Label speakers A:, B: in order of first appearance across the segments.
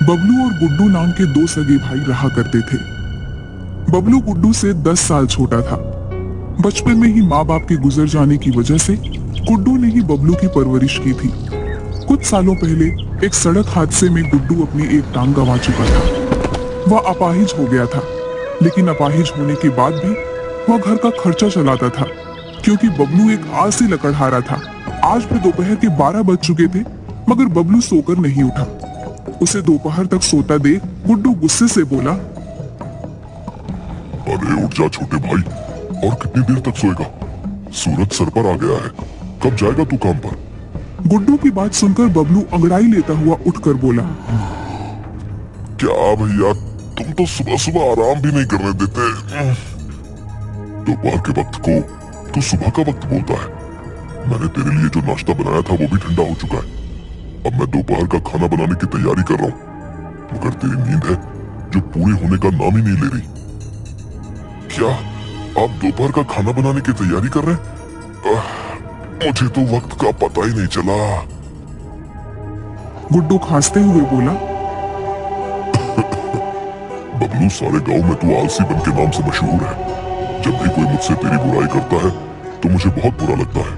A: बबलू और गुड्डू नाम के दो सगे भाई रहा करते थे। बबलू गुड्डू से 10 साल छोटा था। बचपन में ही माँ बाप के गुजर जाने की वजह से गुड्डू ने ही बबलू की परवरिश की थी। कुछ सालों पहले एक सड़क हादसे में गुड्डू अपनी एक टांग गंवा चुका था। वह अपाहिज हो गया था, लेकिन अपाहिज होने के बाद भी वह घर का खर्चा चलाता था, क्योंकि बबलू एक आलसी लकड़हारा था। आज भी दोपहर के 12 बज चुके थे, मगर बबलू सोकर नहीं उठा। उसे दोपहर तक सोता देख गुड्डू गुस्से से बोला,
B: अरे उठ जा छोटे भाई, और कितनी देर तक सोएगा? सूरज सर पर आ गया है, कब जाएगा तू काम पर?
A: गुड्डू की बात सुनकर बबलू अंगड़ाई लेता हुआ उठकर बोला,
B: क्या भैया, तुम तो सुबह सुबह आराम भी नहीं करने देते। दोपहर के वक्त को तू सुबह का वक्त बोलता है। मैंने तेरे लिए जो नाश्ता बनाया था वो भी ठंडा हो चुका है। अब मैं दोपहर का खाना बनाने की तैयारी कर रहा हूँ, मगर तेरी नींद है जो पूरे होने का नाम ही नहीं ले रही। क्या आप दोपहर का खाना बनाने की तैयारी कर रहे हैं? मुझे तो वक्त का पता ही नहीं चला।
A: गुड्डू खांसते हुए बोला,
B: बबलू, सारे गांव में तू आलसी बन के नाम से मशहूर है। जब भी कोई मुझसे तेरी बुराई करता है तो मुझे बहुत बुरा लगता है।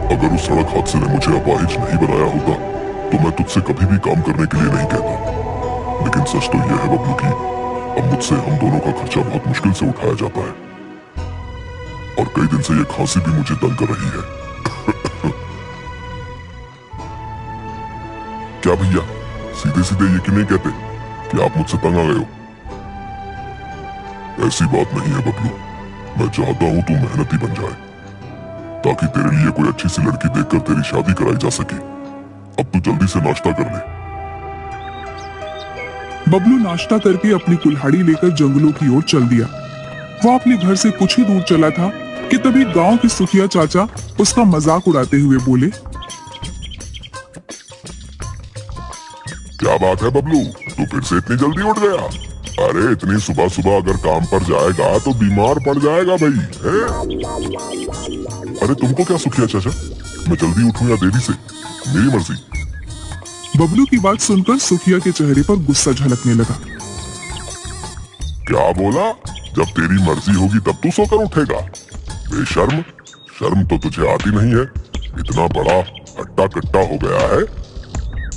B: अगर उस सड़क हादसे ने मुझे अपाहिज नहीं बनाया होता तो मैं तुझसे कभी भी काम करने के लिए नहीं कहता। लेकिन सच तो यह है बबलू की अब मुझसे हम दोनों का खर्चा बहुत मुश्किल से उठाया जाता है, और कई दिन से ये खांसी भी मुझे तंग कर रही है। क्या भैया, सीधे सीधे ये क्यों नहीं कहते कि आप मुझसे तंग आ गए हो? ऐसी बात नहीं है बबलू, मैं चाहता हूं तू मेहनती बन जाए, ताकि तेरे लिए कोई अच्छी सी लड़की देखकर तेरी शादी कराई जा सके। अब तू जल्दी से नाश्ता कर ले।
A: बबलू नाश्ता करके अपनी कुल्हाड़ी लेकर जंगलों की ओर चल दिया। वह अपने घर से कुछ ही दूर चला था कि तभी गांव के सुखिया चाचा उसका मजाक उड़ाते हुए बोले,
B: क्या बात है बबलू, तू फिर से इतनी जल्दी उठ गया? अरे इतनी सुबह सुबह अगर काम पर जाएगा तो बीमार पड़ जाएगा भाई है? अरे तुमको क्या सुखिया चाचा, मैं जल्दी उठूं या देरी से, मेरी मर्जी।
A: बबलू की बात सुनकर सुखिया के चेहरे पर गुस्सा झलकने लगा।
B: क्या बोला? जब तेरी मर्जी होगी तब तू सोकर उठेगा? बेशर्म, शर्म तो तुझे आती नहीं है। इतना बड़ा हट्टा कट्टा हो गया है।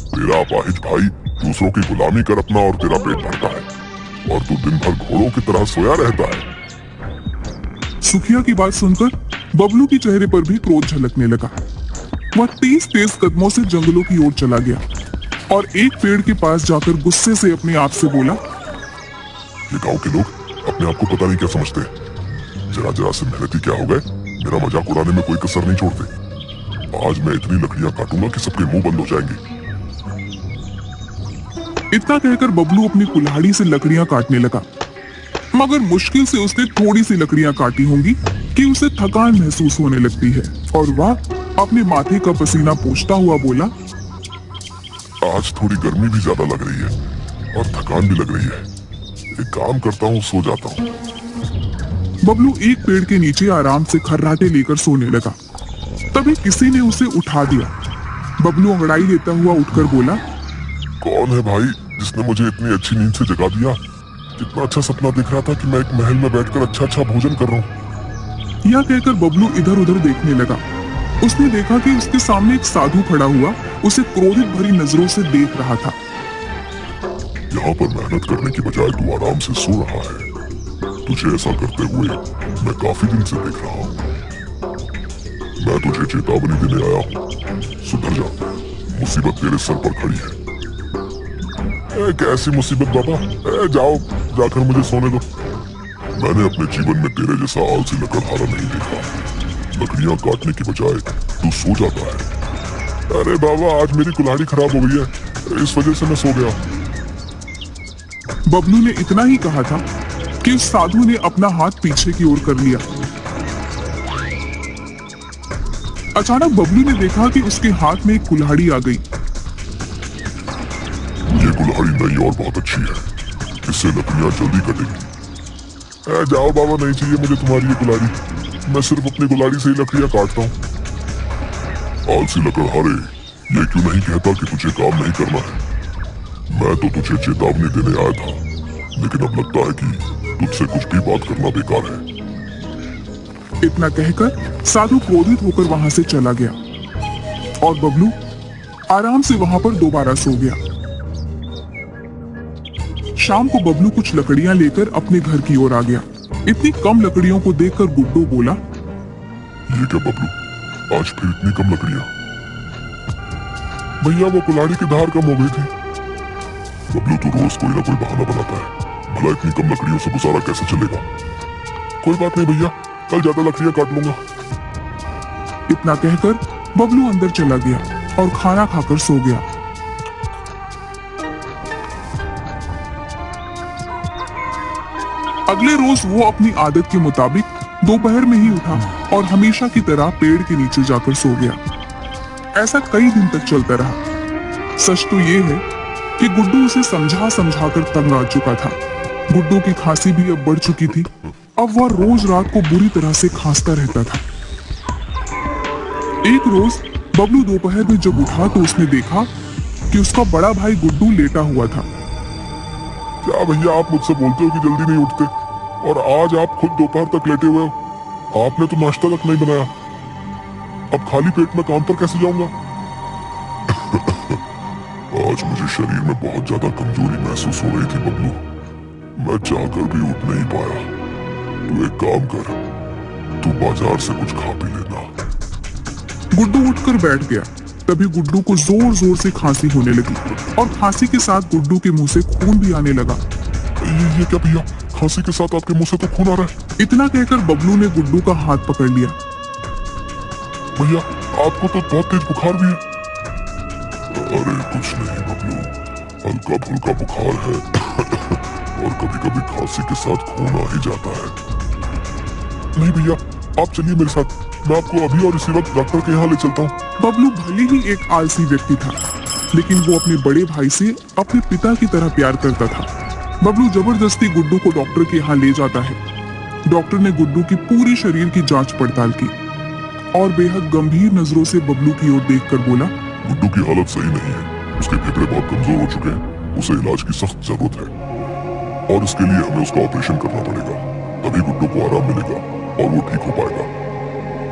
B: तेरा अपाहिज भाई दूसरों की गुलामी कर अपना और तेरा पेट भरता है, और तू दिन भर घोड़ों की तरह सोया रहता है।
A: सुखिया की बात सुनकर बबलू के चेहरे पर भी क्रोध झलकने लगा। वह तेज तेज कदमों से जंगलों की ओर चला गया और एक पेड़ के पास जाकर गुस्से से अपने आप से बोला,
B: ये गांव के लोग अपने आप को पता नहीं क्या समझते हैं। जरा जरा से मेहनती क्या हो गए, मेरा मजाक उड़ाने में कोई कसर नहीं छोड़ते। आज मैं इतनी लकड़ियां काटूंगा कि सबके मुंह बंद हो जाएंगे।
A: इतना कहकर बबलू अपनी कुल्हाड़ी से लकड़ियां काटने लगा, मगर मुश्किल से उसने थोड़ी सी लकड़ियां काटी होंगी कि उसे थकान महसूस होने लगती है, और वह अपने माथे का पसीना पोंछता हुआ बोला,
B: आज थोड़ी गर्मी भी ज्यादा लग रही है और थकान भी लग रही है। एक काम करता हूँ, सो जाता हूँ।
A: बबलू एक पेड़ के नीचे आराम से खर्राटे लेकर सोने लगा। तभी किसी ने उसे उठा दिया। बबलू अंगड़ाई लेता हुआ उठकर बोला,
B: कौन है भाई जिसने मुझे इतनी अच्छी नींद से जगा दिया? कितना अच्छा सपना देख रहा था कि मैं एक महल में बैठकर अच्छा अच्छा भोजन कर रहा हूँ।
A: यह कहकर बबलू इधर उधर देखने लगा। उसने देखा कि उसके सामने एक साधु खड़ा हुआ उसे क्रोधित भरी नजरों से देख रहा था।
B: यहाँ पर मेहनत करने की बजाय तू आराम से सो रहा है। तुझे ऐसा करते हुए मैं काफी दिन से देख रहा हूँ। मैं तुझे चेतावनी देने आया हूँ, सुधर जा, मुसीबत तेरे सर पर खड़ी है। कैसी मुसीबत बाबा? जाओ, जाकर मुझे सोने दो। मैंने अपने जीवन में तेरे जैसा आलसी लकड़हारा नहीं देखा। लकड़ियां काटने की बजाय तू सो जाता है। अरे बाबा, आज मेरी कुल्हाड़ी खराब हो गई है, इस वजह से मैं सो गया।
A: बबलू ने इतना ही कहा था कि उस साधु ने अपना हाथ पीछे की ओर कर लिया। अचानक बबलू ने देखा कि उसके हाथ में एक कुल्हाड़ी आ गई।
B: ये कुल्हाड़ी नई और बहुत अच्छी है, इससे लकड़ियां जल्दी कटेंगी। जाओ बाबा, नहीं चाहिए मुझे तुम्हारी ये कुल्हाड़ी। मैं सिर्फ अपनी कुल्हाड़ी से ही लकड़ियां काटता हूँ। आलसी लकड़हारे, ये क्यों नहीं कहता कि तुझे काम नहीं करना है? मैं तो तुझे चेतावनी देने आया था, लेकिन अब लगता है कि तुझसे कुछ भी बात करना बेकार है।
A: इतना कहकर साधु क्रोधित होकर वहां से चला गया और बबलू आराम से वहां पर दोबारा सो गया। शाम को बबलू कुछ लकड़ियां लेकर अपने घर की ओर आ गया। इतनी कम लकड़ियों को देखकर गुड्डू बोला,
B: ये क्या बबलू, आज फिर इतनी कम लकड़ियां? भैया वो कुल्हाड़ी की धार कम हो गई थी। बबलू तो रोज कोई ना कोई बहाना बनाता है, भला इतनी कम लकड़ियों से गुजारा कैसे चलेगा? कोई बात नहीं भैया, कल ज्यादा लकड़ियां काट लूंगा।
A: इतना कहकर बबलू अंदर चला गया और खाना खाकर सो गया। अगले रोज वो अपनी आदत के मुताबिक दोपहर में ही उठा और हमेशा की तरह पेड़ के नीचे जाकर सो गया। ऐसा कई दिन तक चलता रहा। सच तो ये है कि गुड्डू उसे समझा समझा कर तंग आ चुका था। गुड्डू की खांसी भी अब बढ़ चुकी थी। अब वह रोज रात को बुरी तरह से खांसता रहता था। एक रोज बबलू दोपहर में जब उठा तो उसने देखा कि उसका बड़ा भाई गुड्डू लेटा हुआ था।
B: क्या भैया, आप मुझसे बोलते हो कि जल्दी नहीं उठते, और आज आप खुद दोपहर तक लेटे हुए हो। आपने तो नाश्ता तक नहीं बनाया। अब खाली पेट में काम पर कैसे जाऊंगा? आज मुझे शरीर में बहुत ज्यादा कमजोरी महसूस हो रही थी बबलू। मैं चाहकर भी उठ नहीं पाया। तू एक काम कर, तू बाजार से कुछ खा पी लेना।
A: गुड्डू उठकर बैठ गया। तभी गुड्डू को जोर जोर से खांसी होने लगी और खांसी के साथ गुड्डू के मुंह से खून भी आने लगा।
B: ये क्या भैया, खांसी के साथ आपके मुंह से तो खून आ रहा है।
A: इतना कहकर बबलू ने गुड्डू का हाथ पकड़ लिया।
B: भैया, आपको तो बहुत तेज बुखार भी है। अरे कुछ नहीं बबलू, हल्का फुल्का बुखार है और कभी कभी खांसी के साथ खून आ ही जाता है। नहीं भैया, आप चलिए मेरे साथ, मैं आपको अभी और इसी वक्त डॉक्टर के यहाँ ले चलता हूँ।
A: बबलू भले ही एक आलसी व्यक्ति था, लेकिन वो अपने बड़े भाई से अपने पिता की तरह प्यार करता था। बबलू जबरदस्ती गुड्डू को डॉक्टर के यहाँ ले जाता है। डॉक्टर ने गुड्डू की पूरी शरीर की जांच पड़ताल की और बेहद गंभीर नजरों से बबलू की ओर देखकर बोला,
B: गुड्डू की हालत सही नहीं है। उसके फेफड़े बहुत कमजोर हो चुके हैं। उसे इलाज की सख्त जरूरत है और इसके लिए हमें उसका ऑपरेशन करना पड़ेगा। तभी गुड्डू को आराम मिलेगा और वो ठीक हो पाएगा।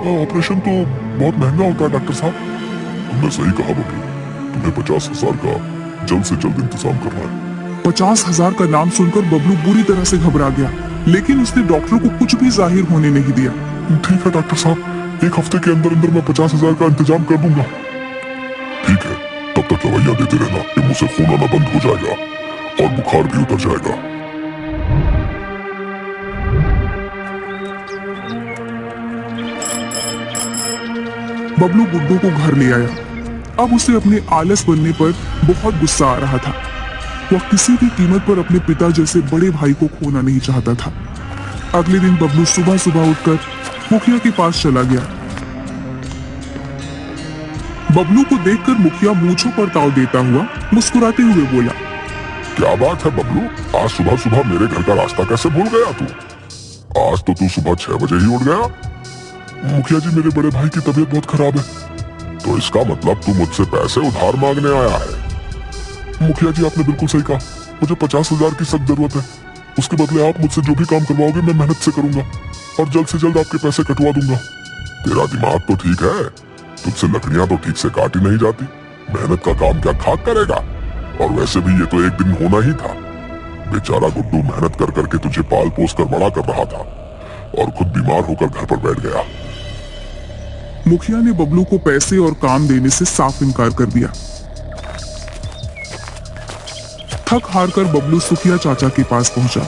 B: ऑपरेशन तो बहुत महंगा होता है डॉक्टर साहब। तुमने सही कहा बबलू, तुम्हें 50,000 का जल्द से जल्द इंतजाम करना है।
A: 50,000 का नाम सुनकर बबलू बुरी तरह से घबरा गया, लेकिन उसने डॉक्टर को कुछ भी जाहिर होने नहीं दिया।
B: ठीक है डॉक्टर साहब, एक हफ्ते के अंदर अंदर मैं 50,000 का इंतजाम कर दूंगा। ठीक है, तब तक दवाइयां देते रहना, कि मुंह से खून आना बंद हो जाएगा और बुखार भी उतर जाएगा।
A: बबलू गुड्डू को घर ले आया। अब उसे अपने आलस बनने पर बहुत गुस्सा आ रहा था। वह किसी भी कीमत पर अपने पिता जैसे बड़े भाई को खोना नहीं चाहता था। अगले दिन बबलू सुबह सुबह उठकर मुखिया के पास चला गया। बबलू को देखकर मुखिया मूंछों पर ताव देता हुआ मुस्कुराते हुए बोला,
B: क्या बात है बबलू, आज सुबह सुबह मेरे घर का रास्ता कैसे भूल गया तू? आज तो तू सुबह 6 बजे ही उठ गया। मुखिया जी, मेरे बड़े भाई की तबीयत बहुत खराब है। तो इसका मतलब तू मुझसे पैसे उधार मांगने आया है? मुखिया जी, आपने बिल्कुल सही कहा। मुझे 50,000 की सख्त जरूरत है। उसके बदले आप मुझसे जो भी काम करवाओगे मैं मेहनत से करूंगा और जल्द से जल्द आपके पैसे कटवा दूंगा। तेरा दिमाग तो ठीक है, तुझसे लकड़ियां तो ठीक से काटी नहीं जाती। मेहनत का काम क्या खाक करेगा? और वैसे भी ये तो एक दिन होना ही था। बेचारा गुड्डू मेहनत कर करके तुझे पाल पोस कर बड़ा कर रहा था और खुद बीमार होकर घर पर बैठ गया।
A: मुखिया ने बबलू को पैसे और काम देने से साफ इनकार कर दिया। थक हार कर बबलू सुखिया चाचा के पास पहुंचा।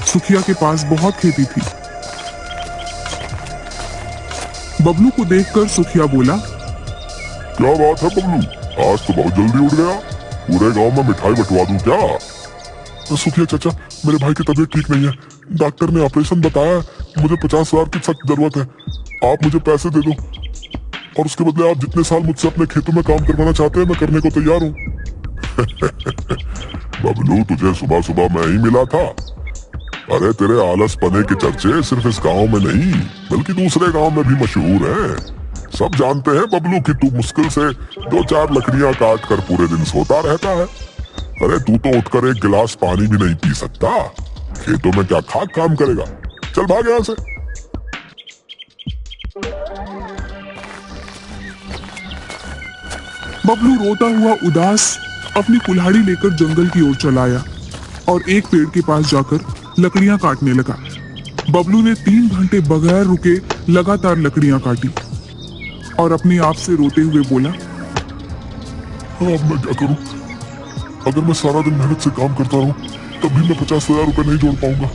A: सुखिया के पास बहुत खेती थी। बबलू को देखकर सुखिया बोला,
B: क्या बात है बबलू, आज तो बहुत जल्दी उठ गया। पूरे गांव में मिठाई बंटवा दूं क्या?
A: सुखिया चाचा, मेरे भाई की तबीयत ठीक नहीं है। डॉक्टर ने ऑपरेशन बताया, मुझे 50,000 की सख्त जरूरत है। आप मुझे पैसे दे दो और उसके बदले आप जितने साल मुझसे अपने खेतों में काम करवाना चाहते हैं मैं करने को तैयार हूँ।
B: बबलू, तुझे सुबह सुबह मैं ही मिला था। अरे तेरे आलस पने के चर्चे सिर्फ इस गांव में नहीं बल्कि दूसरे गांव में भी मशहूर हैं। सब जानते हैं बबलू कि तू मुश्किल से 2-4 लकड़ियां काट कर पूरे दिन सोता रहता है। अरे तू तो उठकर एक गिलास पानी भी नहीं पी सकता, खेतों में क्या खाक काम करेगा? चल भाग यहां से।
A: बबलू रोता हुआ उदास अपनी कुल्हाड़ी लेकर जंगल की ओर चला आया और एक पेड़ के पास जाकर लकड़ियां काटने लगा। बबलू ने 3 घंटे बगैर रुके लगातार लकड़ियां काटी और अपने आप से रोते हुए बोला,
B: अब मैं क्या करूं? अगर मैं सारा दिन मेहनत से काम करता रहूं तब भी मैं 50,000 रुपए नहीं जोड़ पाऊंगा।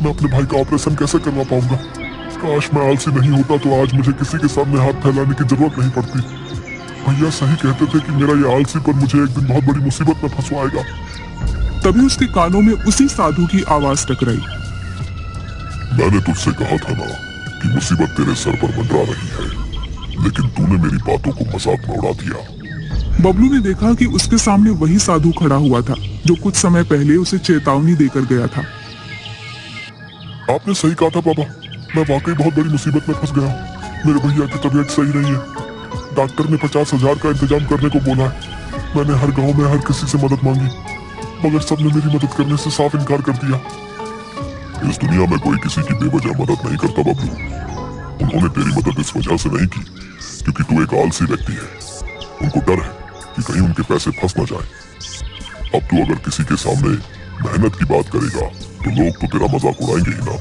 B: मैं अपने भाई का ऑपरेशन कैसे करवा पाऊंगा? काश मैं आलसी नहीं होता तो आज मुझे किसी के सामने हाथ फैलाने की जरूरत नहीं पड़ती। भैया सही कहते थे कि मेरा ये आलसीपन मुझे एक दिन बहुत बड़ी मुसीबत में फंसवाएगा।
A: तभी उसके कानों में उसी साधु की आवाज टकराई।
B: मैंने तुझसे कहा था ना कि मुसीबत तेरे सर पर मंडरा रही है, लेकिन तूने मेरी बातों को मजाक में उड़ा दिया।
A: बबलू ने देखा कि उसके सामने वही साधु खड़ा हुआ था जो कुछ समय पहले उसे चेतावनी देकर गया था।
B: आपने सही कहा था पापा, मैं वाकई बहुत बड़ी मुसीबत में फंस गया हूँ। मेरे भैया की तबीयत सही नहीं है। डॉक्टर ने 50,000 का इंतजाम करने को बोला है। मैंने हर गांव में हर किसी से मदद मांगी, मगर सबने मेरी मदद करने से साफ इनकार कर दिया। इस दुनिया में कोई किसी की बेवजह मदद नहीं करता बबलू। उन्होंने तेरी मदद इस वजह से नहीं की क्योंकि तू एक आलसी व्यक्ति है। उनको डर है कि कहीं उनके पैसे फंस ना जाए। अब तू अगर किसी के सामने मेहनत की बात करेगा तो लोग तो तेरा मजाक उड़ाएंगे ही ना।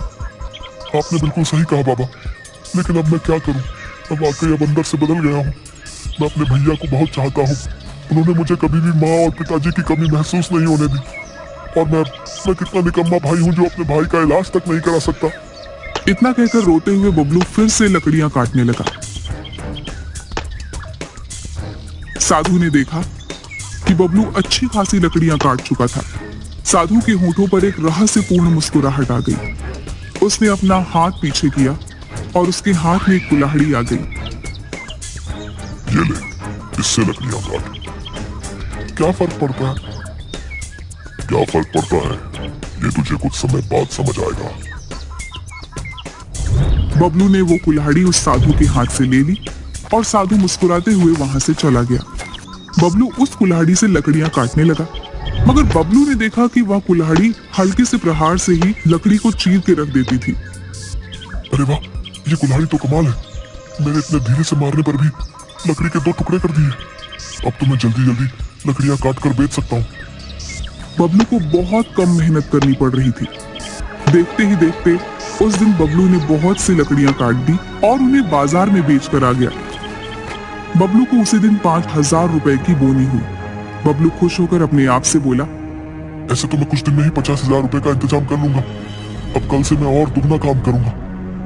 B: आपने बिल्कुल सही कहा बाबा, लेकिन अब मैं क्या करूं? मैं वाकई अब अंदर से बदल गया हूं। मैं अपने भैया को बहुत चाहता हूं। उन्होंने मुझे कभी भी माँ और पिताजी की कमी महसूस नहीं होने दी। और मैं कितना निकम्मा भाई हूं जो अपने भाई का इलाज तक नहीं करा सकता।
A: इतना कहकर रोते हुए बबलू फिर से लकड़ियां काटने लगा। साधु ने देखा कि बबलू अच्छी खासी लकड़ियां काट चुका था। साधु के होठों पर एक रहस्यपूर्ण मुस्कुराहट आ गई। उसने अपना हाथ पीछे किया और उसके हाथ में एक कुल्हाड़ी आ गई।
B: ये ले, इससे लकड़ियां काट। क्या फर्क पड़ता है? क्या फर्क पड़ता है ये तुझे कुछ समय बाद समझ आएगा।
A: बबलू ने वो कुल्हाड़ी उस साधु के हाथ से ले ली और साधु मुस्कुराते हुए वहां से चला गया। बबलू उस कुल्हाड़ी से लकड़ियां काटने लगा, मगर बबलू ने देखा कि वह कुल्हाड़ी हल्के से प्रहार से ही लकड़ी को चीर के रख देती थी।
B: अरे वाह, ये कुल्हाड़ी तो कमाल है। मैंने इतने धीरे से मारने पर भी लकड़ी के 2 टुकड़े कर दिए। अब तो मैं जल्दी जल्दी लकड़ियां काट कर बेच सकता हूँ।
A: बबलू को बहुत कम मेहनत करनी पड़ रही थी। देखते ही देखते उस दिन बबलू ने बहुत सी लकड़ियां काट दी और उन्हें बाजार में बेच कर आ गया। बबलू को उसी दिन 5,000 रुपए की बोनी हुई। बबलू खुश होकर अपने आप से बोला,
B: ऐसे तो मैं कुछ दिन में ही 50,000 रुपए का इंतजाम कर लूंगा। अब कल से मैं और दुगना काम करूंगा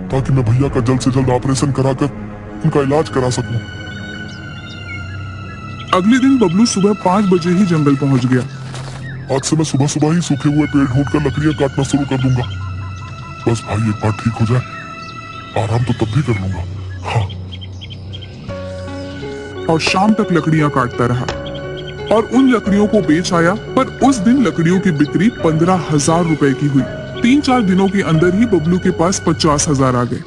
B: ताकि मैं भैया का जल्द से जल्द ऑपरेशन कराकर उनका इलाज करा सकूं।
A: अगले दिन बबलू सुबह 5 बजे ही जंगल पहुंच गया।
B: आज से मैं सुबह सुबह ही सूखे हुए पेड़ ढूंढकर लकड़ियां काटना शुरू कर दूंगा। बस भाई एक बार ठीक हो जाए, आराम तो तब भी कर लूंगा। हाँ।
A: और शाम तक लकड़ियां काटता रहा और उन लकड़ियों को बेच आया। पर उस दिन लकड़ियों की बिक्री 15,000 रुपए की हुई। 3-4 दिनों के अंदर ही बबलू के पास 50,000 आ गए।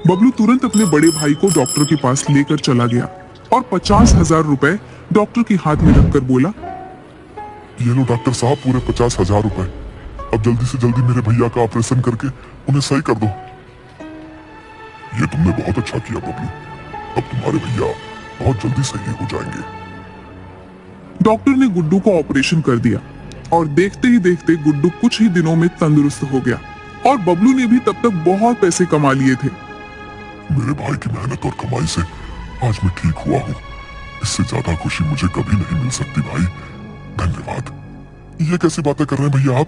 A: बबलू तुरंत अपने बड़े भाई को डॉक्टर के पास लेकर चला गया और 50,000 रुपए डॉक्टर के हाथ में रखकर बोला,
B: ये लो डॉक्टर साहब, पूरे 50,000 रुपए। अब जल्दी से जल्दी मेरे भैया का ऑपरेशन करके उन्हें सही कर दो। ये तुमने बहुत अच्छा किया बबलू। अब तुम्हारे भैया बहुत जल्दी सही हो जाएंगे।
A: डॉक्टर ने गुड्डू को ऑपरेशन कर दिया और देखते ही देखते गुड्डू कुछ ही दिनों में तंदुरुस्त हो गया और बबलू ने भी तब तक बहुत पैसे कमा लिए थे।
B: मेरे भाई की मेहनत और कमाई से आज मैं ठीक हुआ हूँ। इससे ज्यादा खुशी मुझे कभी नहीं मिल सकती भाई। धन्यवाद। ये कैसी बातें कर रहे हैं भैया आप?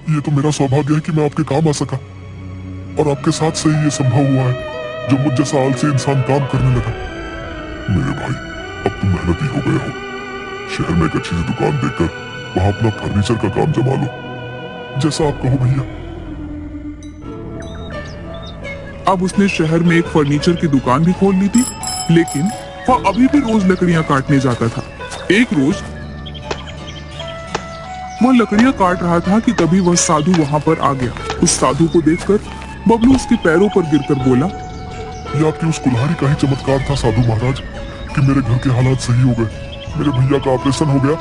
B: ये तो मेरा सौभाग्य है कि मैं आपके काम आ सका और आपके साथ से ही ये संभव हुआ है जो मुझ जैसा आलसी इंसान काम करने लगा। मेरे भाई, अब तुम मेहनती हो गए हो। शहर में एक अच्छी सी दुकान देखकर वहां अपना फर्नीचर का काम जमा लो, जैसा आप कहो भैया।
A: अब उसने शहर में एक फर्नीचर की दुकान भी खोल ली थी, लेकिन वह अभी भी रोज लकड़ियां काटने जाता था। एक रोज वह लकड़ियां काट रहा था कि तभी वह साधु वहां पर आ गया। उस साधु को देखकर बबलू उसके पैरों पर गिरकर बोला,
B: ये आपकी उस कुल्हाड़ी का ही चमत्कार था साधु महाराज कि मेरे घर के हालात सही हो गए। मेरे भैया का ऑपरेशन हो गया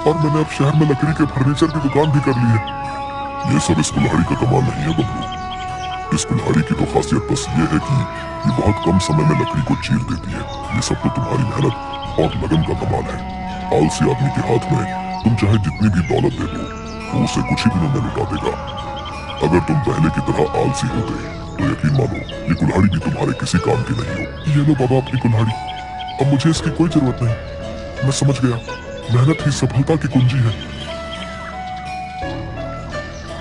B: और मैंने अब शहर में लकड़ी के फर्नीचर की दुकान भी कर ली है। ये सब इस कुल्हाड़ी का कमाल नहीं है बबलू। इस कुल्हाड़ी की तो खासियत बस ये है कि ये बहुत कम समय में लकड़ी को चीर देती है। ये सब तो तुम्हारी मेहनत और लगन का कमाल है। आलसी आदमी के हाथ में तुम चाहे जितनी भी दौलत दे दो तो उसे कुछ ही दिनों में लुटा देगा। अगर तुम पहले की तरह आलसी होते तो यकीन मानो ये कुल्हाड़ी भी तुम्हारे किसी काम की नहीं हो। ये लो बाबा अपनी कुल्हाड़ी, अब मुझे इसकी कोई जरूरत नहीं। मैं समझ गया, मेहनत ही सफलता की कुंजी है।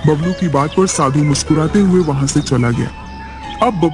A: बबलू की बात पर साधु मुस्कुराते हुए वहां से चला गया। अब